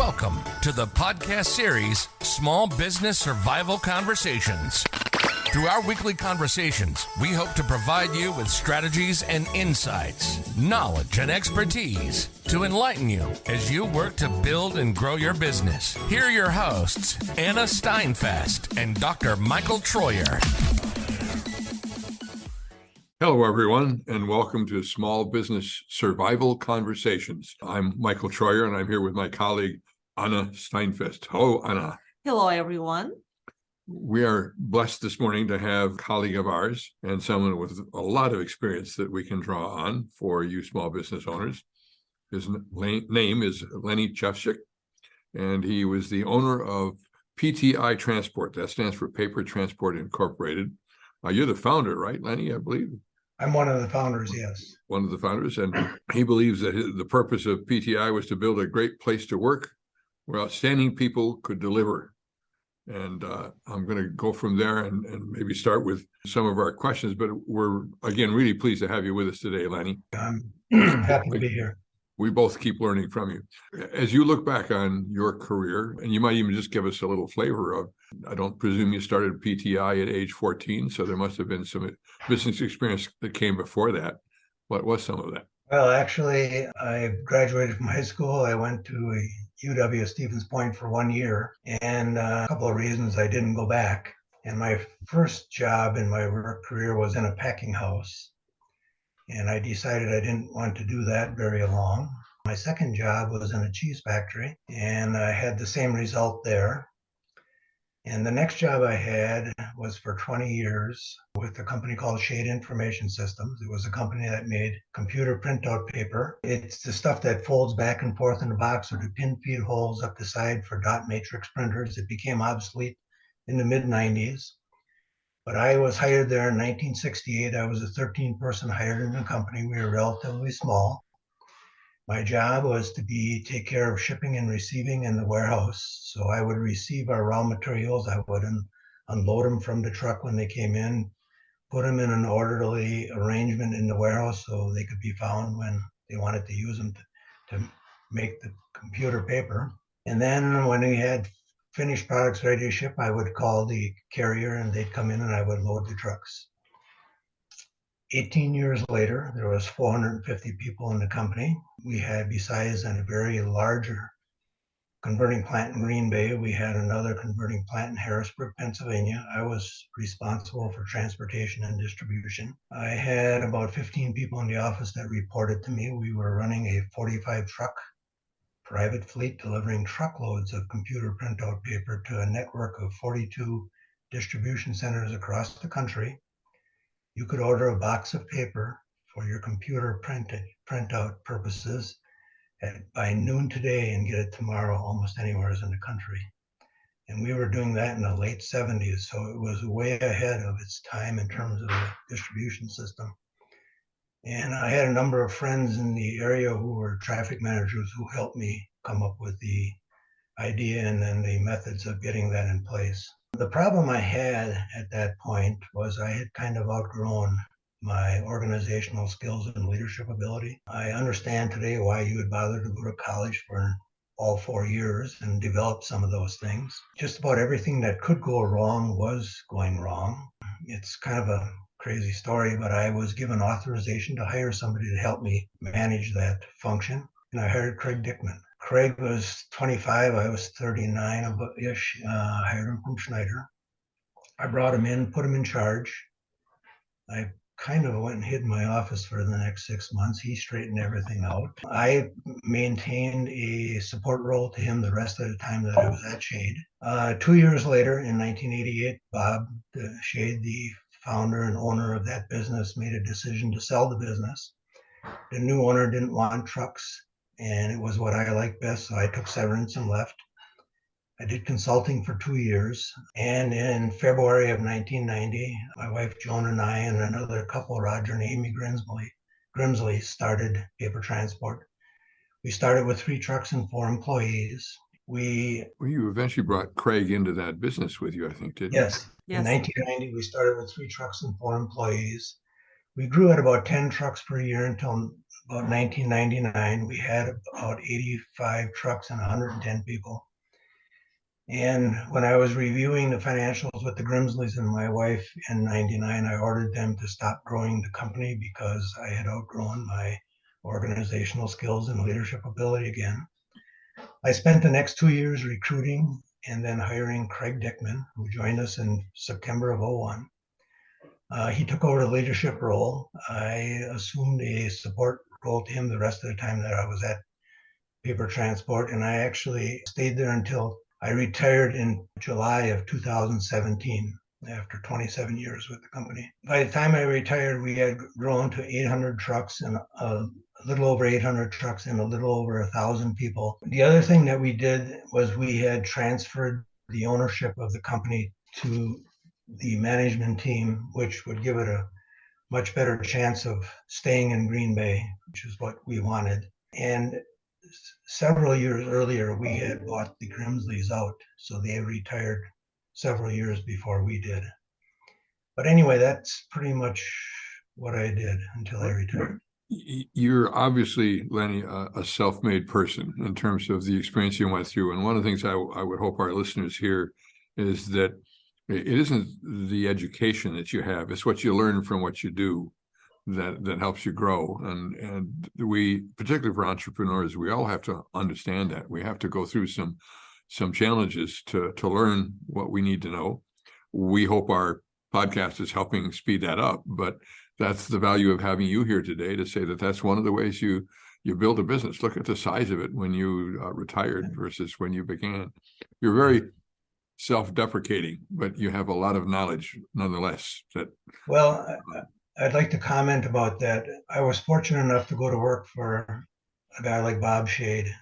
Welcome to the podcast series, Small Business Survival Conversations. Through our weekly conversations, we hope to provide you with strategies and insights, knowledge and expertise to enlighten you as you work to build and grow your business. Here are your hosts, Anna Steinfest and Dr. Michael Troyer. Hello, everyone, and welcome to Small Business Survival Conversations. I'm Michael Troyer, and I'm here with my colleague, Anna Steinfest. Hello, Anna. Hello, everyone. We are blessed this morning to have a colleague of ours and someone with a lot of experience that we can draw on for you small business owners. His name is Lennie Shefchik, and he was the owner of PTI Transport. That stands for Paper Transport Incorporated. You're the founder, right, Lennie, I believe? I'm one of the founders, yes. One of the founders, and he believes that the purpose of PTI was to build a great place to work where outstanding people could deliver. And I'm going to go from there and maybe start with some of our questions, but we're, again, really pleased to have you with us today, Lennie. I'm happy to be here. We both keep learning from you. As you look back on your career, and you might even just give us a little flavor of, I don't presume you started PTI at age 14, so there must have been some business experience that came before that. What was some of that? Well, actually, I graduated from high school. I went to UW Stevens Point for 1 year, and a couple of reasons I didn't go back. And my first job in my work career was in a packing house. And I decided I didn't want to do that very long. My second job was in a cheese factory, and I had the same result there. And the next job I had was for 20 years with a company called Shade Information Systems. It was a company that made computer printout paper. It's the stuff that folds back and forth in the box with the pin feed holes up the side for dot matrix printers. It became obsolete in the mid-90s. But I was hired there in 1968. I was a 13-person hired in the company. We were relatively small. My job was to take care of shipping and receiving in the warehouse. So I would receive our raw materials. I would unload them from the truck when they came in, put them in an orderly arrangement in the warehouse so they could be found when they wanted to use them to make the computer paper. And then when we had finished products ready to ship, I would call the carrier and they'd come in and I would load the trucks. 18 years later, there was 450 people in the company. We had, besides a very larger converting plant in Green Bay, we had another converting plant in Harrisburg, Pennsylvania. I was responsible for transportation and distribution. I had about 15 people in the office that reported to me. We were running a 45 truck private fleet delivering truckloads of computer printout paper to a network of 42 distribution centers across the country. You could order a box of paper for your computer printout purposes by noon today and get it tomorrow almost anywhere in the country. And we were doing that in the late 70s, so it was way ahead of its time in terms of the distribution system. And I had a number of friends in the area who were traffic managers who helped me come up with the idea and then the methods of getting that in place. The problem I had at that point was I had kind of outgrown my organizational skills and leadership ability. I understand today why you would bother to go to college for all 4 years and develop some of those things. Just about everything that could go wrong was going wrong. It's kind of a crazy story, but I was given authorization to hire somebody to help me manage that function. And I hired Craig Dickman. Craig was 25, I was 39-ish. I hired him from Schneider. I brought him in, put him in charge. I kind of went and hid in my office for the next 6 months. He straightened everything out. I maintained a support role to him the rest of the time that I was at Shade. 2 years later, in 1988, Bob Shade, the founder and owner of that business, made a decision to sell the business. The new owner didn't want trucks, and it was what I liked best, so I took severance and left. I did consulting for 2 years, and in February of 1990, my wife Joan and I and another couple, Roger and Amy Grimsley, started Paper Transport. We started with 3 trucks and 4 employees. You eventually brought Craig into that business with you, I think, didn't you? Yes. In 1990, we started with 3 trucks and 4 employees. We grew at about 10 trucks per year until about 1999. We had about 85 trucks and 110 people. And when I was reviewing the financials with the Grimsleys and my wife in 99, I ordered them to stop growing the company because I had outgrown my organizational skills and leadership ability again. I spent the next 2 years recruiting and then hiring Craig Dickman, who joined us in September of 01. He took over the leadership role. I assumed a support role to him the rest of the time that I was at Paper Transport, and I actually stayed there until I retired in July of 2017 after 27 years with the company. By the time I retired, we had grown to 800 trucks and a little over 800 trucks and a little over 1,000 people. The other thing that we did was we had transferred the ownership of the company to the management team, which would give it a much better chance of staying in Green Bay, which is what we wanted. And several years earlier, we had bought the Grimsleys out, so they retired several years before we did. But anyway, that's pretty much what I did until I retired. You're obviously, Lennie, a self-made person in terms of the experience you went through. And one of the things I would hope our listeners hear is that it isn't the education that you have, it's what you learn from what you do that helps you grow. And we, particularly for entrepreneurs, we all have to understand that. We have to go through some challenges to learn what we need to know. We hope our podcast is helping speed that up, but that's the value of having you here today, to say that that's one of the ways you build a business. Look at the size of it when you retired versus when you began. You're very self-deprecating, but you have a lot of knowledge nonetheless. Well, I'd like to comment about that. I was fortunate enough to go to work for a guy like Bob Shade,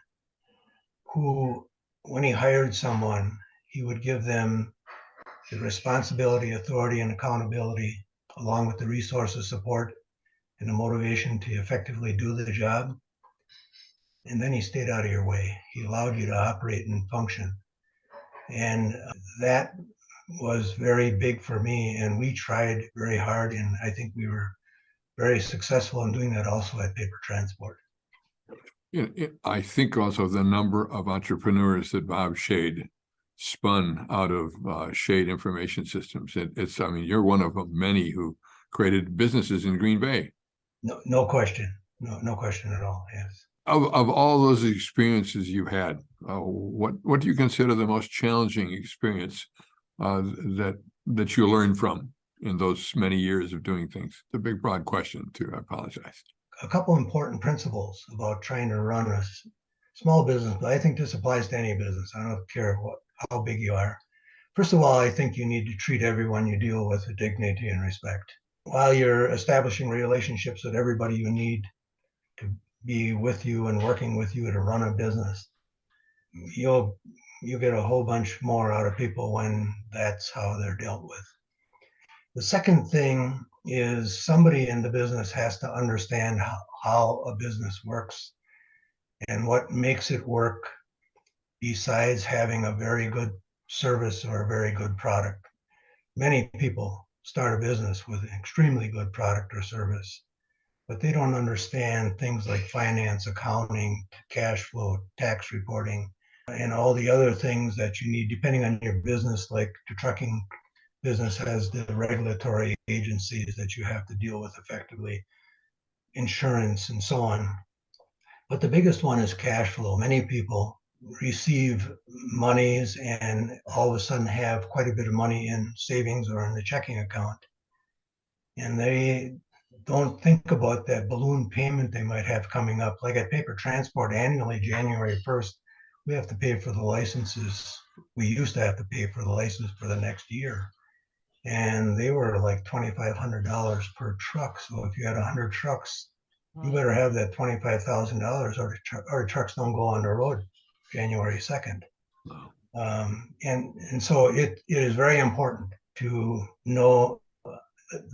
who, when he hired someone, he would give them the responsibility, authority, and accountability, along with the resources, support, and the motivation to effectively do the job. And then he stayed out of your way. He allowed you to operate and function. And that was very big for me. And we tried very hard. And I think we were very successful in doing that also at Paper Transport. I think also the number of entrepreneurs that Bob Shade spun out of Shade Information Systems. I mean, you're one of many who created businesses in Green Bay. No question. No question at all. Yes. Of all those experiences you had, what do you consider the most challenging experience that you learned from in those many years of doing things? It's a big, broad question, too. I apologize. A couple important principles about trying to run a small business, but I think this applies to any business. I don't care how big you are. First of all, I think you need to treat everyone you deal with with dignity and respect. While you're establishing relationships with everybody you need to be with you and working with you to run a business, you'll get a whole bunch more out of people when that's how they're dealt with. The second thing is somebody in the business has to understand how a business works and what makes it work, besides having a very good service or a very good product. Many people start a business with an extremely good product or service, but they don't understand things like finance, accounting, cash flow, tax reporting, and all the other things that you need depending on your business. Like the trucking business has the regulatory agencies that you have to deal with effectively, insurance and so on. But the biggest one is cash flow. Many people receive monies and all of a sudden have quite a bit of money in savings or in the checking account. And they don't think about that balloon payment they might have coming up. Like at Paper Transport, annually, January 1st, we have to pay for the licenses. We used to have to pay for the license for the next year. And they were like $2,500 per truck. So if you had 100 trucks, you better have that $25,000 or trucks don't go on the road January 2nd. Wow. And so it is very important to know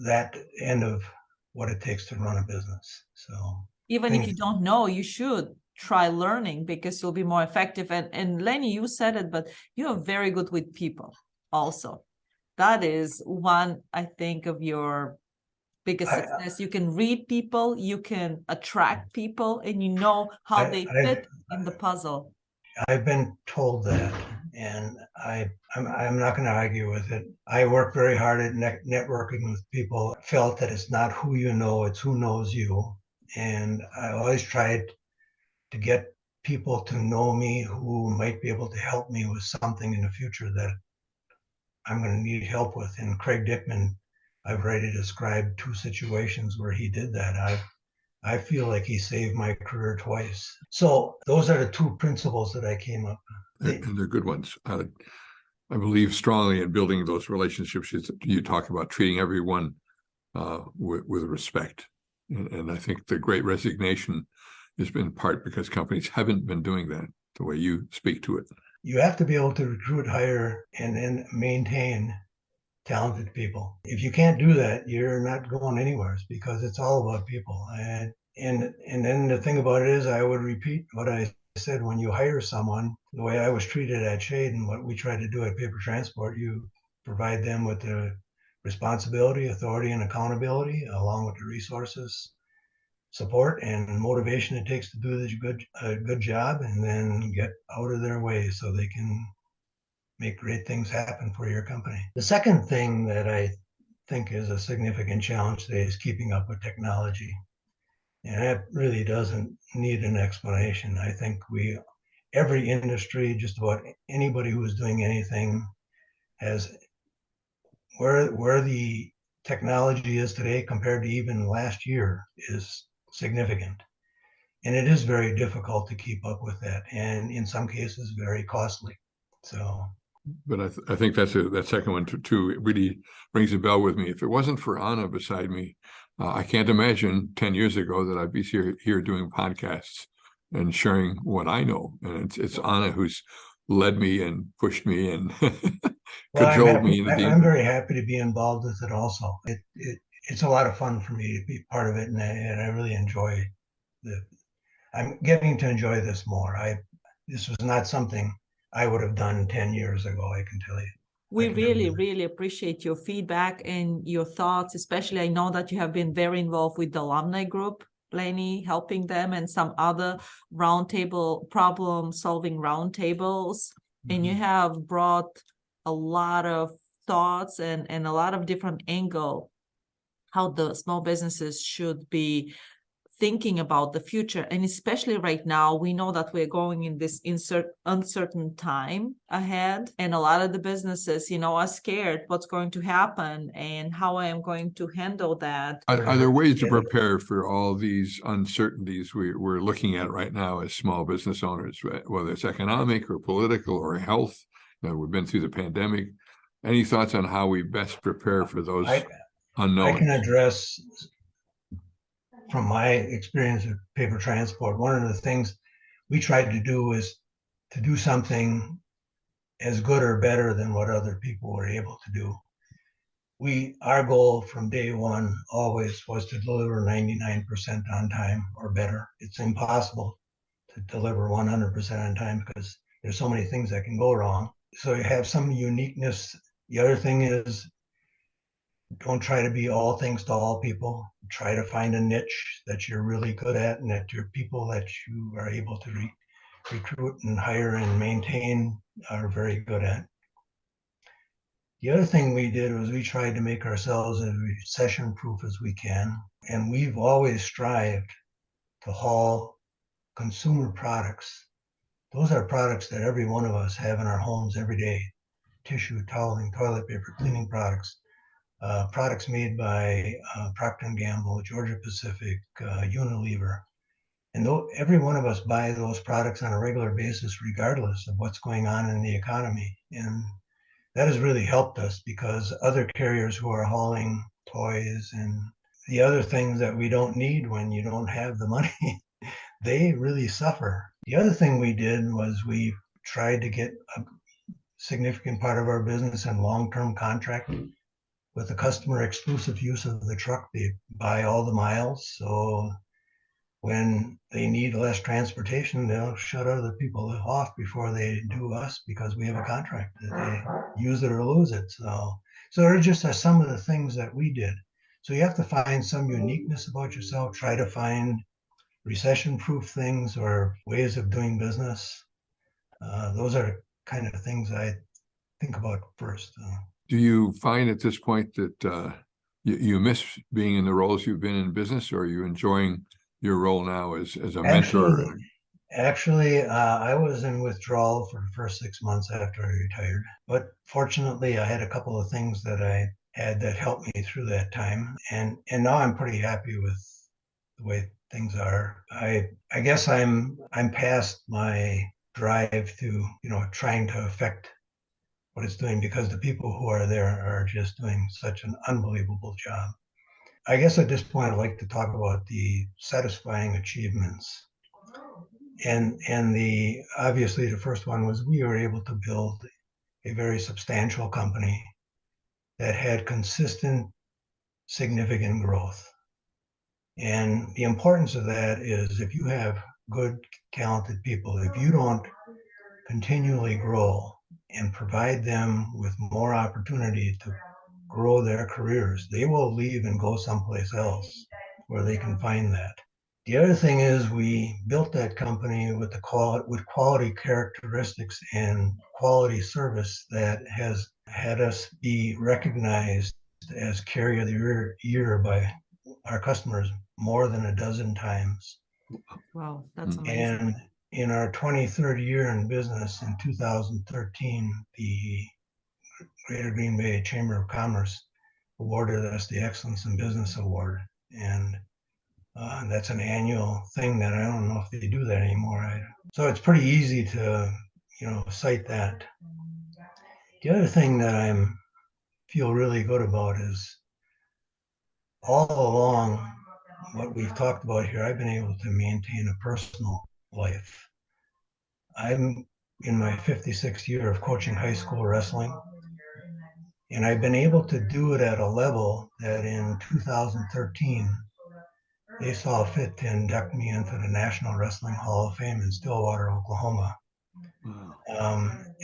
that end of what it takes to run a business. So even if you don't know, you should try learning, because you'll be more effective. And Lennie, you said it, but you are very good with people also. That is one, I think, of your biggest success. You can read people, you can attract people, and you know how they fit in the puzzle. I've been told that, and I'm not going to argue with it. I work very hard at networking with people. Felt that it's not who you know, it's who knows you. And I always tried to get people to know me who might be able to help me with something in the future that I'm going to need help with. And Craig Dickman, I've already described 2 situations where he did that. I feel like he saved my career twice. So those are the 2 principles that I came up with. And they're good ones. I believe strongly in building those relationships. You talk about treating everyone with respect. And I think the Great Resignation has been part because companies haven't been doing that the way you speak to it. You have to be able to recruit, hire, and then maintain talented people. If you can't do that, you're not going anywhere because it's all about people. And then the thing about it is, I would repeat what I said when you hire someone, the way I was treated at Shade and what we try to do at Paper Transport, you provide them with the responsibility, authority, and accountability, along with the resources, support, and motivation it takes to do this good job, and then get out of their way so they can make great things happen for your company. The second thing that I think is a significant challenge today is keeping up with technology. And that really doesn't need an explanation. I think every industry, just about anybody who is doing anything, has where the technology is today compared to even last year is significant. And it is very difficult to keep up with that, and in some cases very costly. So, but I think that second one too, it really rings a bell with me. If it wasn't for Anna beside me, I can't imagine 10 years ago that I'd be here doing podcasts and sharing what I know. And it's Anna who's led me and pushed me and cajoled me. I'm very happy to be involved with it also. It's a lot of fun for me to be part of it, and I really enjoy I'm getting to enjoy this more. This was not something I would have done 10 years ago, I can tell you. We really appreciate your feedback and your thoughts, especially I know that you have been very involved with the alumni group, Lennie, helping them, and some other roundtable problem-solving roundtables. And you have brought a lot of thoughts and a lot of different angle how the small businesses should be thinking about the future. And especially right now, we know that we're going in this uncertain time ahead. And a lot of the businesses, are scared what's going to happen and how I am going to handle that. Are there ways to prepare for all these uncertainties we're looking at right now as small business owners, whether it's economic or political or health? We've been through the pandemic. Any thoughts on how we best prepare for those unknowns? I can address, from my experience with Paper Transport, one of the things we tried to do is to do something as good or better than what other people were able to do. Our goal from day one always was to deliver 99% on time or better. It's impossible to deliver 100% on time because there's so many things that can go wrong. So you have some uniqueness. The other thing is, don't try to be all things to all people. Try to find a niche that you're really good at and that your people that you are able to recruit and hire and maintain are very good at. The other thing we did was we tried to make ourselves as recession-proof as we can. And we've always strived to haul consumer products. Those are products that every one of us have in our homes every day. Tissue, toweling, toilet paper, cleaning products. Products made by Procter & Gamble, Georgia Pacific, Unilever. And every one of us buy those products on a regular basis, regardless of what's going on in the economy. And that has really helped us because other carriers who are hauling toys and the other things that we don't need when you don't have the money, they really suffer. The other thing we did was we tried to get a significant part of our business in long-term contract with the customer exclusive use of the truck. They buy all the miles. So when they need less transportation, they'll shut other people off before they do us because we have a contract that they use it or lose it. So there just are some of the things that we did. So you have to find some uniqueness about yourself, try to find recession-proof things or ways of doing business. Those are kind of things I think about first. Do you find at this point that you miss being in the roles you've been in business, or are you enjoying your role now as a mentor? Actually, I was in withdrawal for the first 6 months after I retired, but fortunately, I had a couple of things that I had that helped me through that time, and now I'm pretty happy with the way things are. I guess I'm past my drive to trying to affect what it's doing, because the people who are there are just doing such an unbelievable job. I guess at this point, I'd like to talk about the satisfying achievements. And obviously the first one was we were able to build a very substantial company that had consistent, significant growth. And the importance of that is, if you have good, talented people, if you don't continually grow and provide them with more opportunity to grow their careers, they will leave and go someplace else where they can find that. The other thing is, we built that company with quality characteristics and quality service that has had us be recognized as Carrier of the Year by our customers more than a dozen times. Wow, that's amazing. And in our 23rd year in business, in 2013, the Greater Green Bay Chamber of Commerce awarded us the Excellence in Business Award. And that's an annual thing that I don't know if they do that anymore. So it's pretty easy to, cite that. The other thing that I feel really good about is, all along what we've talked about here, I've been able to maintain a personal life. I'm in my 56th year of coaching high school wrestling, and I've been able to do it at a level that in 2013, they saw fit to induct me into the National Wrestling Hall of Fame in Stillwater, Oklahoma. Wow.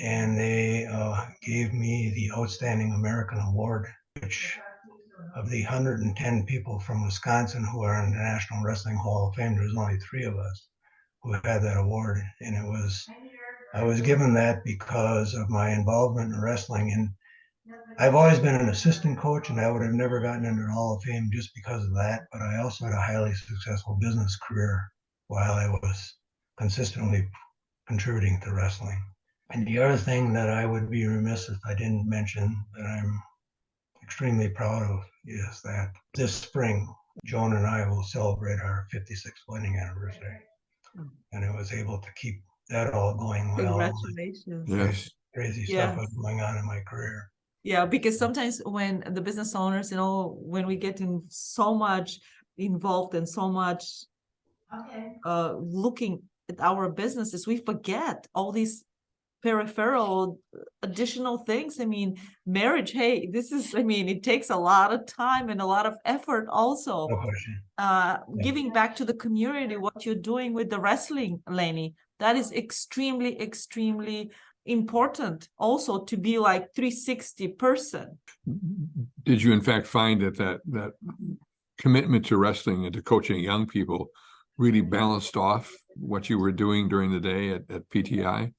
And they gave me the Outstanding American Award, which, of the 110 people from Wisconsin who are in the National Wrestling Hall of Fame, there's only 3 of us who had that award. And I was given that because of my involvement in wrestling. And I've always been an assistant coach, and I would have never gotten into the Hall of Fame just because of that. But I also had a highly successful business career while I was consistently contributing to wrestling. And the other thing that I would be remiss if I didn't mention, that I'm extremely proud of, is that this spring, Joan and I will celebrate our 56th wedding anniversary. And I was able to keep that all going well. Congratulations. Yes. Crazy stuff was going on in my career. Yeah, because sometimes when the business owners, when we get in so much involved and so much looking at our businesses, we forget all these peripheral additional things. I mean, marriage, hey, it takes a lot of time and a lot of effort also. No question. Giving back to the community, what you're doing with the wrestling, Lennie, that is extremely, extremely important also, to be like 360 person. Did you in fact find that commitment to wrestling and to coaching young people really balanced off what you were doing during the day at PTI?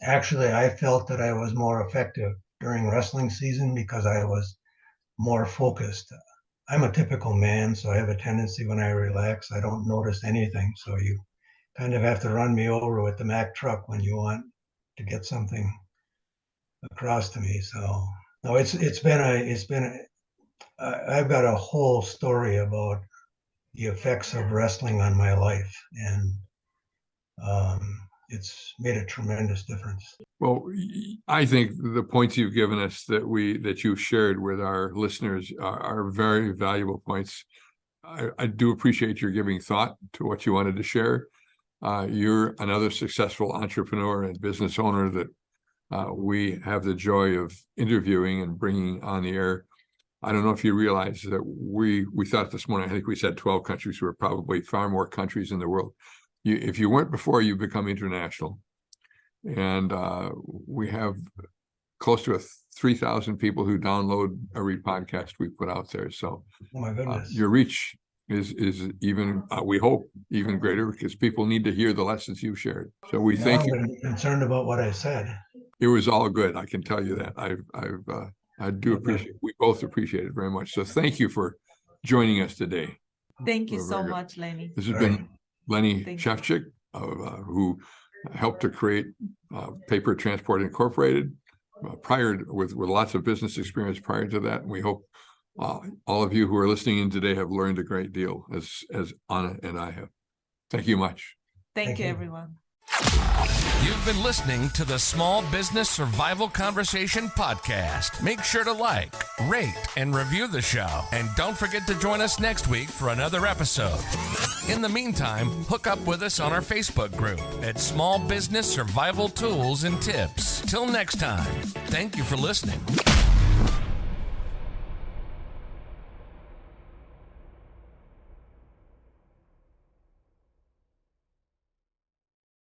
Actually, I felt that I was more effective during wrestling season because I was more focused. I'm a typical man, so I have a tendency, when I relax, I don't notice anything. So you kind of have to run me over with the Mack truck when you want to get something across to me. So no, I've got a whole story about the effects of wrestling on my life, and it's made a tremendous difference. Well, I think the points you've given us that you've shared with our listeners are very valuable points. I do appreciate your giving thought to what you wanted to share. You're another successful entrepreneur and business owner that we have the joy of interviewing and bringing on the air. I don't know if you realize that we thought this morning, I think we said 12 countries. We're probably far more countries in the world. If you weren't before, you become international. And we have close to 3,000 people who download every podcast we put out there. So Oh, my goodness. your reach is even, we hope, even greater, because people need to hear the lessons you've shared. So we thank you. I'm concerned about what I said. It was all good. I can tell you that. I do appreciate, we both appreciate it very much. So thank you for joining us today. Thank you We're so very good. much, Lennie. This has All been Lennie Thank you. Shefchik, who helped to create Paper Transport Incorporated with lots of business experience prior to that. And we hope all of you who are listening in today have learned a great deal, as Anna and I have. Thank you much. Thank you, everyone. You've been listening to the Small Business Survival Conversation podcast. Make sure to like, rate, and review the show. And don't forget to join us next week for another episode. In the meantime, hook up with us on our Facebook group at Small Business Survival Tools and Tips. Till next time, thank you for listening.